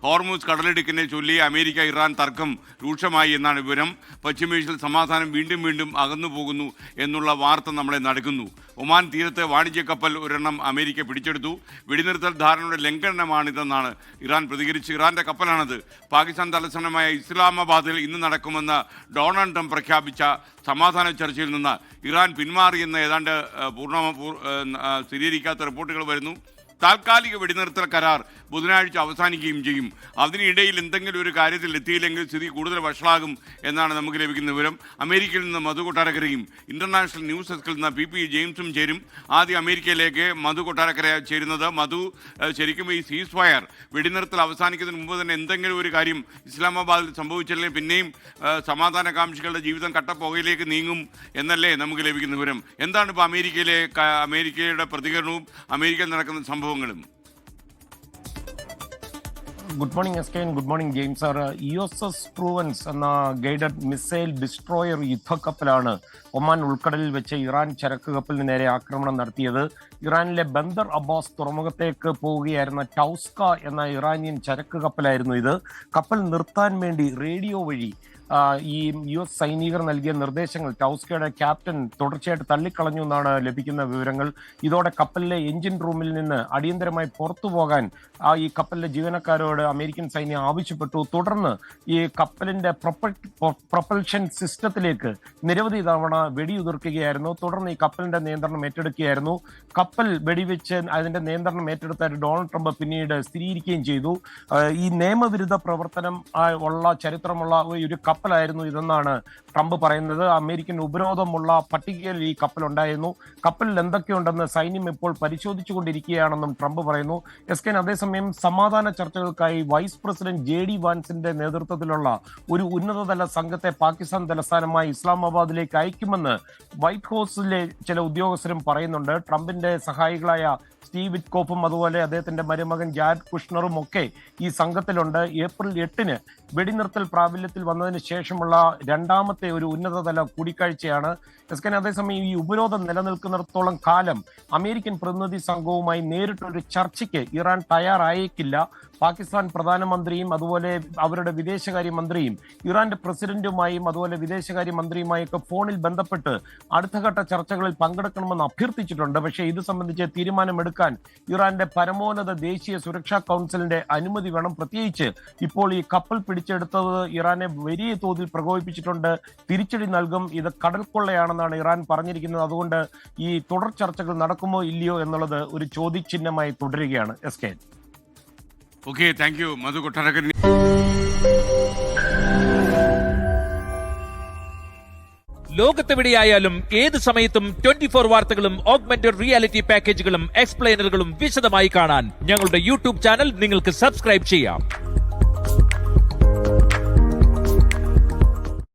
Hormuz കടലിടുക്കിനെ ചൊല്ലി America Iran തർക്കം രൂക്ഷമായി എന്നാണ് വിവരം. പശ്ചിമേഷ്യയിൽ സമാധാനം വീണ്ടും വീണ്ടും അകന്നു പോകുന്നു എന്നുള്ള വാർത്ത നമ്മളെ നടക്കുന്നു. ഒമാൻ തീരത്ത് വാണിജ്യ കപ്പൽ ഒരെണ്ണം അമേരിക്ക പിടിച്ചെടുത്തു. വെടിനിർത്തൽ ധാരണയുടെ ലംഘനമാണിതെന്നാണ് ഇറാൻ പ്രതികരിച്ച്. ഇറാന്റെ കപ്പലാണത്. പാകിസ്ഥാൻ തലസ്ഥാനമായ ഇസ്ലാമാബാദിൽ ഇന്ന് നടക്കുമെന്ന് ഡൊണാൾഡ് ട്രംപ് പ്രഖ്യാപിച്ച സമാധാന ചർച്ചയിൽ നിന്ന് ഇറാൻ പിന്മാറിയെന്ന് ഏതാണ്ട് സ്ഥിരീകരിക്കാത്ത റിപ്പോർട്ടുകൾ വരുന്നു. താൽക്കാലിക വെടിനിർത്തൽ കരാർ ബുധനാഴ്ച അവസാനിക്കുകയും ചെയ്യും. അതിനിടയിൽ എന്തെങ്കിലും ഒരു കാര്യത്തിൽ എത്തിയില്ലെങ്കിൽ സ്ഥിതി കൂടുതൽ വഷളാകും എന്നാണ് നമുക്ക് ലഭിക്കുന്ന വിവരം. അമേരിക്കയിൽ നിന്ന് മധു കൊട്ടാരക്കരയും ഇന്റർനാഷണൽ ന്യൂസ് ഡെസ്കിൽ നിന്ന് PP ജെയിംസും ചേരും. ആദ്യം അമേരിക്കയിലേക്ക് മധു കൊട്ടാരക്കര ചേരുന്നത്. മധു, ശരിക്കും ഈ സീസ് ഫയർ വെടിനിർത്തൽ അവസാനിക്കുന്നതിന് മുമ്പ് തന്നെ എന്തെങ്കിലും ഒരു കാര്യം ഇസ്ലാമാബാദിൽ സംഭവിച്ചില്ലെങ്കിൽ പിന്നെയും സമാധാനകാംക്ഷികളുടെ ജീവിതം കട്ടപ്പുകയിലേക്ക് നീങ്ങും എന്നല്ലേ നമുക്ക് ലഭിക്കുന്ന വിവരം. എന്താണ് ഇപ്പോൾ അമേരിക്കയുടെ പ്രതികരണവും അമേരിക്കയിൽ നടക്കുന്ന സംഭവങ്ങളും? Good morning SK, good morning James sir. USS പ്രൂവൻസ് എന്ന ഗൈഡഡ് മിസൈൽ ഡിസ്ട്രോയർ യുദ്ധക്കപ്പലാണ് ഒമാൻ ഉൾക്കടലിൽ വെച്ച് ഇറാൻ ചരക്ക് കപ്പലിന് നേരെ ആക്രമണം നടത്തിയത്. ഇറാനിലെ ബന്ദർ അബ്ബാസ് തുറമുഖത്തേക്ക് പോവുകയായിരുന്ന ടൗസ്ക എന്ന ഇറാനിയൻ ചരക്ക് കപ്പലായിരുന്നു ഇത്. കപ്പൽ നിർത്താൻ വേണ്ടി റേഡിയോ വഴി ഈ US സൈനികർ നൽകിയ നിർദ്ദേശങ്ങൾ ടൗസ്കയുടെ ക്യാപ്റ്റൻ തുടർച്ചയായിട്ട് തള്ളിക്കളഞ്ഞു എന്നാണ് ലഭിക്കുന്ന വിവരങ്ങൾ. ഇതോടെ കപ്പലിലെ എഞ്ചിൻ റൂമിൽ നിന്ന് അടിയന്തരമായി പുറത്തു പോകാൻ ഈ കപ്പലിലെ ജീവനക്കാരോട് അമേരിക്കൻ സൈന്യം ആവശ്യപ്പെട്ടു. തുടർന്ന് ഈ കപ്പലിന്റെ പ്രൊപ്പൽഷൻ സിസ്റ്റത്തിലേക്ക് നിരവധി തവണ വെടിയുതിർക്കുകയായിരുന്നു. തുടർന്ന് ഈ കപ്പലിന്റെ നിയന്ത്രണം ഏറ്റെടുക്കുകയായിരുന്നു. കപ്പൽ വെടിവെച്ച് അതിന്റെ നിയന്ത്രണം ഏറ്റെടുത്ത ഡൊണാൾഡ് ട്രംപ് പിന്നീട് സ്ഥിരീകരിക്കുകയും ചെയ്തു. ഈ നിയമവിരുദ്ധ പ്രവർത്തനം ഉള്ള ചരിത്രമുള്ള ഒരു കപ്പലായിരുന്നു ഇതെന്നാണ് ട്രംപ് പറയുന്നത്. അമേരിക്കൻ ഉപരോധമുള്ള പട്ടികയിൽ ഈ കപ്പൽ ഉണ്ടായിരുന്നു. കപ്പലിൽ എന്തൊക്കെയുണ്ടെന്ന് സൈന്യം ഇപ്പോൾ പരിശോധിച്ചുകൊണ്ടിരിക്കുകയാണെന്നും ട്രംപ് പറയുന്നു. SK, അതേസമയം സമാധാന ചർച്ചകൾക്കായി വൈസ് പ്രസിഡന്റ് JD വാൻസിന്റെ നേതൃത്വത്തിലുള്ള ഒരു ഉന്നതതല സംഘത്തെ പാകിസ്ഥാൻ തലസ്ഥാനമായ ഇസ്ലാമാബാദിലേക്ക് അയക്കുമെന്ന് വൈറ്റ് ഹൗസിലെ ചില ഉദ്യോഗസ്ഥരും പറയുന്നുണ്ട്. ട്രംപിന്റെ സഹായികളായ സ്റ്റീവ് വിറ്റ്കോഫും അതുപോലെ അദ്ദേഹത്തിന്റെ മരുമകൻ ജാരഡ് കുഷ്ണറും ഒക്കെ ഈ സംഘത്തിലുണ്ട്. ഏപ്രിൽ 8 വെടിനിർത്തൽ പ്രാബല്യത്തിൽ വന്നതിന് ശേഷമുള്ള രണ്ടാമത്തെ ഒരു ഉന്നതതല കൂടിക്കാഴ്ചയാണ്. SK, അതേസമയം ഈ ഉപരോധം നിലനിൽക്കുന്നിടത്തോളം കാലം അമേരിക്കൻ പ്രതിനിധി സംഘവുമായി നേരിട്ടൊരു ചർച്ചയ്ക്ക് ഇറാൻ തയ്യാറായേക്കില്ല. പാകിസ്ഥാൻ പ്രധാനമന്ത്രിയും അതുപോലെ അവരുടെ വിദേശകാര്യ മന്ത്രിയും ഇറാന്റെ പ്രസിഡന്റുമായും അതുപോലെ വിദേശകാര്യ മന്ത്രിയുമായൊക്കെ ഫോണിൽ ബന്ധപ്പെട്ട് അടുത്തഘട്ട ചർച്ചകളിൽ പങ്കെടുക്കണമെന്ന് അഭ്യർത്ഥിച്ചിട്ടുണ്ട്. പക്ഷേ ഇത് സംബന്ധിച്ച് തീരുമാനമെടുക്കാൻ ഇറാന്റെ പരമോന്നത ദേശീയ സുരക്ഷാ കൗൺസിലിന്റെ അനുമതി വേണം. പ്രത്യേകിച്ച് ഇപ്പോൾ ഈ കപ്പൽ പിടിച്ചെടുത്തത് ഇറാനെ വലിയ തോതിൽ പ്രകോപിപ്പിച്ചിട്ടുണ്ട്. തിരിച്ചടി നൽകും. ഇത് കടൽ കൊള്ളയാണെന്നാണ് ഇറാൻ പറഞ്ഞിരിക്കുന്നത്. അതുകൊണ്ട് ഈ തുടർ ചർച്ചകൾ നടക്കുമോ ഇല്ലയോ എന്നുള്ളത് ഒരു ചോദ്യചിഹ്നമായി തുടരുകയാണ്. SK. ഓക്കെ, താങ്ക് യു മധു കൊട്ടാരക്കര. ലോകത്തെവിടെയായാലും ഏത് സമയത്തും 24 വാർത്തകളും ഓഗ്മെന്റഡ് റിയാലിറ്റി പാക്കേജുകളും എക്സ്പ്ലെയിനറുകളും വിശദമായി കാണാൻ ഞങ്ങളുടെ YouTube ചാനൽ നിങ്ങൾക്ക് സബ്സ്ക്രൈബ് ചെയ്യാം.